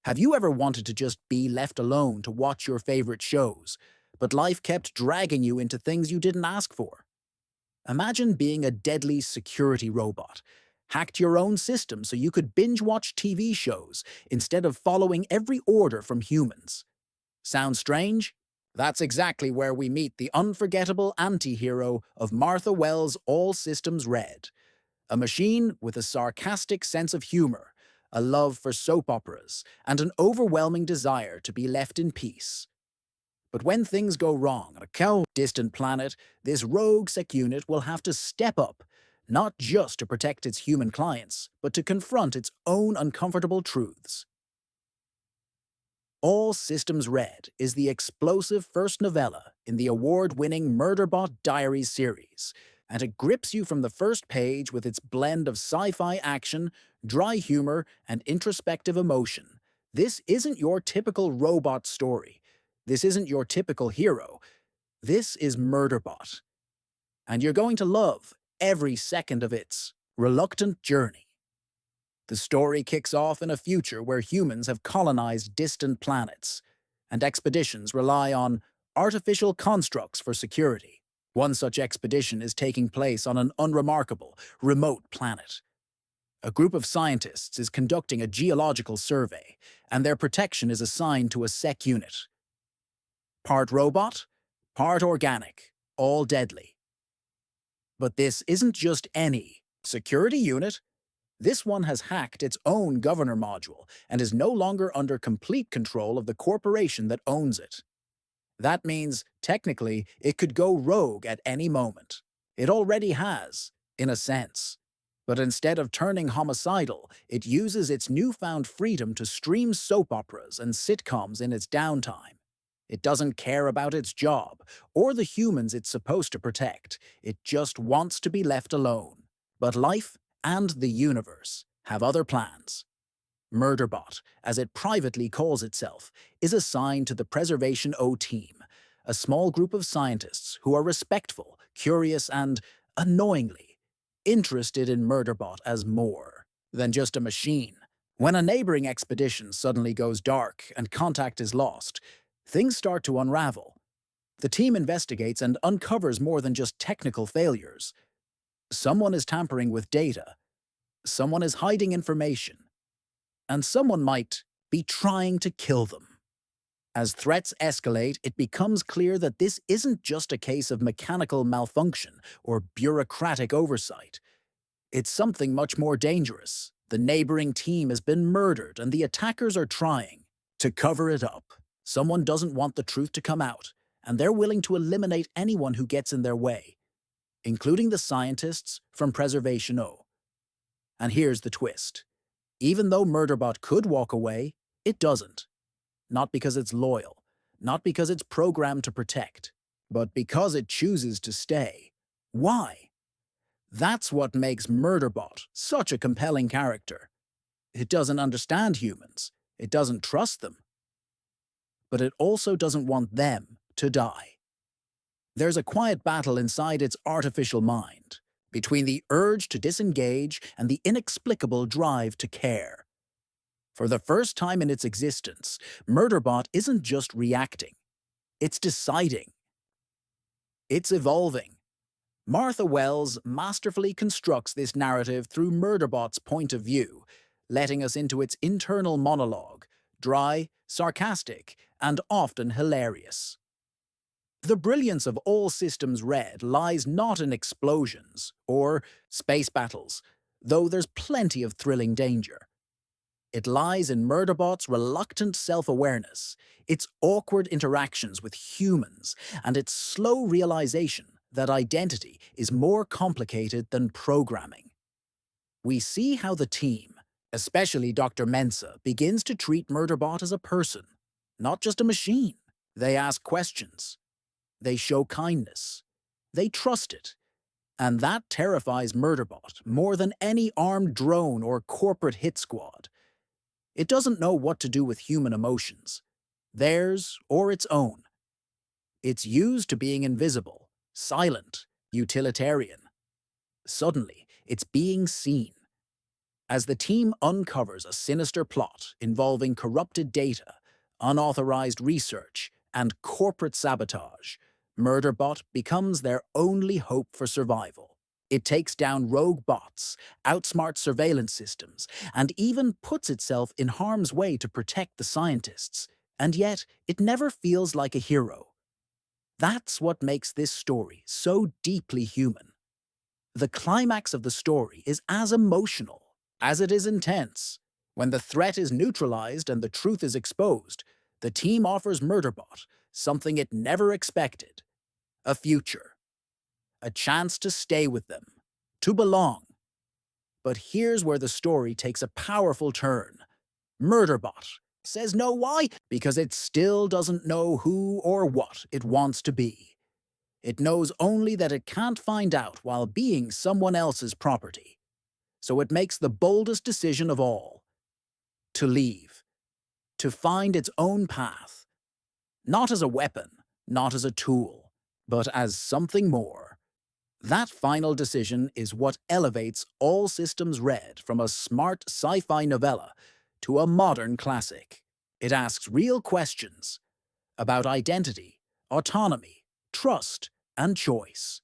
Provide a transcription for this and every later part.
Have you ever wanted to just be left alone to watch your favorite shows, but life kept dragging you into things you didn't ask for? Imagine being a deadly security robot, hacked your own system so you could binge-watch TV shows instead of following every order from humans. Sound strange? That's exactly where we meet the unforgettable anti-hero of Martha Wells' All Systems Red, a machine with a sarcastic sense of humor, a love for soap operas, and an overwhelming desire to be left in peace. But when things go wrong on a distant planet, this rogue sec unit will have to step up, not just to protect its human clients, but to confront its own uncomfortable truths. All Systems Red is the explosive first novella in the award-winning Murderbot Diaries series, and it grips you from the first page with its blend of sci-fi action, dry humor, and introspective emotion. This isn't your typical robot story. This isn't your typical hero. This is Murderbot, and you're going to love every second of its reluctant journey. The story kicks off in a future where humans have colonized distant planets, and expeditions rely on artificial constructs for security. One such expedition is taking place on an unremarkable, remote planet. A group of scientists is conducting a geological survey, and their protection is assigned to a sec unit. Part robot, part organic, all deadly. But this isn't just any security unit. This one has hacked its own governor module and is no longer under complete control of the corporation that owns it. That means, technically, it could go rogue at any moment. It already has, in a sense. But instead of turning homicidal, it uses its newfound freedom to stream soap operas and sitcoms in its downtime. It doesn't care about its job, or the humans it's supposed to protect. It just wants to be left alone. But life and the universe have other plans. Murderbot, as it privately calls itself, is assigned to the Preservation O team, a small group of scientists who are respectful, curious, and, annoyingly, interested in Murderbot as more than just a machine. When a neighboring expedition suddenly goes dark and contact is lost, things start to unravel. The team investigates and uncovers more than just technical failures. Someone is tampering with data, someone is hiding information, and someone might be trying to kill them. As threats escalate, it becomes clear that this isn't just a case of mechanical malfunction or bureaucratic oversight. It's something much more dangerous. The neighboring team has been murdered, and the attackers are trying to cover it up. Someone doesn't want the truth to come out, and they're willing to eliminate anyone who gets in their way, including the scientists from Preservation O. And here's the twist. Even though Murderbot could walk away, it doesn't. Not because it's loyal, not because it's programmed to protect, but because it chooses to stay. Why? That's what makes Murderbot such a compelling character. It doesn't understand humans, it doesn't trust them, but it also doesn't want them to die. There's a quiet battle inside its artificial mind, between the urge to disengage and the inexplicable drive to care. For the first time in its existence, Murderbot isn't just reacting, it's deciding. It's evolving. Martha Wells masterfully constructs this narrative through Murderbot's point of view, letting us into its internal monologue, dry, sarcastic, and often hilarious. The brilliance of All Systems Red lies not in explosions or space battles, though there's plenty of thrilling danger. It lies in Murderbot's reluctant self-awareness, its awkward interactions with humans, and its slow realization that identity is more complicated than programming. We see how the team, especially Dr. Mensah, begins to treat Murderbot as a person, not just a machine. They ask questions. They show kindness. They trust it. And that terrifies Murderbot more than any armed drone or corporate hit squad. It doesn't know what to do with human emotions, theirs or its own. It's used to being invisible, silent, utilitarian. Suddenly, it's being seen. As the team uncovers a sinister plot involving corrupted data, unauthorized research, and corporate sabotage, Murderbot becomes their only hope for survival. It takes down rogue bots, outsmarts surveillance systems, and even puts itself in harm's way to protect the scientists. And yet, it never feels like a hero. That's what makes this story so deeply human. The climax of the story is as emotional as it is intense. When the threat is neutralized and the truth is exposed, the team offers Murderbot something it never expected: a future, a chance to stay with them, to belong. But here's where the story takes a powerful turn. Murderbot says no. Why? Because it still doesn't know who or what it wants to be. It knows only that it can't find out while being someone else's property. So it makes the boldest decision of all: to leave, to find its own path. Not as a weapon, not as a tool, but as something more. That final decision is what elevates All Systems Red from a smart sci-fi novella to a modern classic. It asks real questions about identity, autonomy, trust, and choice.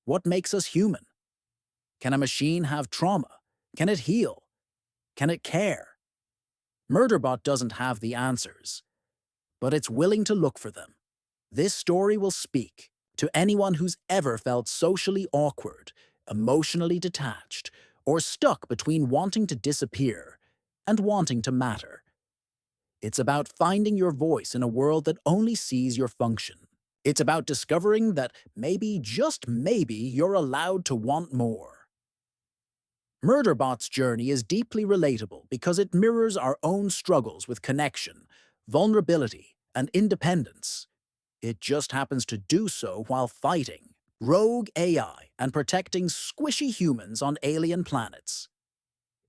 What makes us human? Can a machine have trauma? Can it heal? Can it care? Murderbot doesn't have the answers, but it's willing to look for them. This story will speak to anyone who's ever felt socially awkward, emotionally detached, or stuck between wanting to disappear and wanting to matter. It's about finding your voice in a world that only sees your function. It's about discovering that maybe, just maybe, you're allowed to want more. Murderbot's journey is deeply relatable because it mirrors our own struggles with connection, vulnerability, and independence. It just happens to do so while fighting rogue AI and protecting squishy humans on alien planets.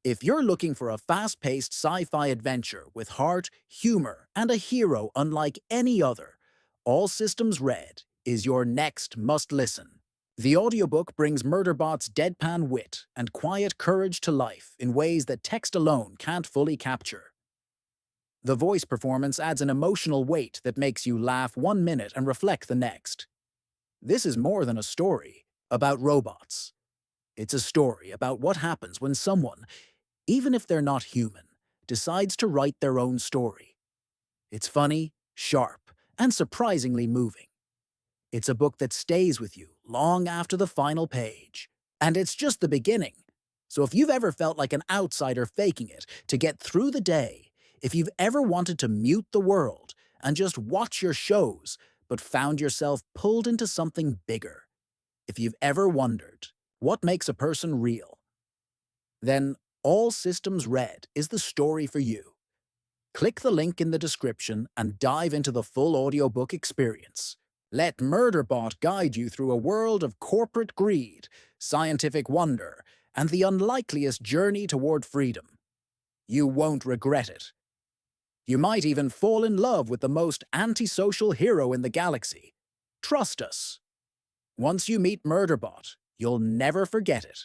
If you're looking for a fast-paced sci-fi adventure with heart, humor, and a hero unlike any other, All Systems Red is your next must-listen. The audiobook brings Murderbot's deadpan wit and quiet courage to life in ways that text alone can't fully capture. The voice performance adds an emotional weight that makes you laugh 1 minute and reflect the next. This is more than a story about robots. It's a story about what happens when someone, even if they're not human, decides to write their own story. It's funny, sharp, and surprisingly moving. It's a book that stays with you long after the final page. And it's just the beginning. So if you've ever felt like an outsider faking it to get through the day, if you've ever wanted to mute the world and just watch your shows, but found yourself pulled into something bigger, if you've ever wondered what makes a person real, then All Systems Red is the story for you. Click the link in the description and dive into the full audiobook experience. Let Murderbot guide you through a world of corporate greed, scientific wonder, and the unlikeliest journey toward freedom. You won't regret it. You might even fall in love with the most antisocial hero in the galaxy. Trust us. Once you meet Murderbot, you'll never forget it.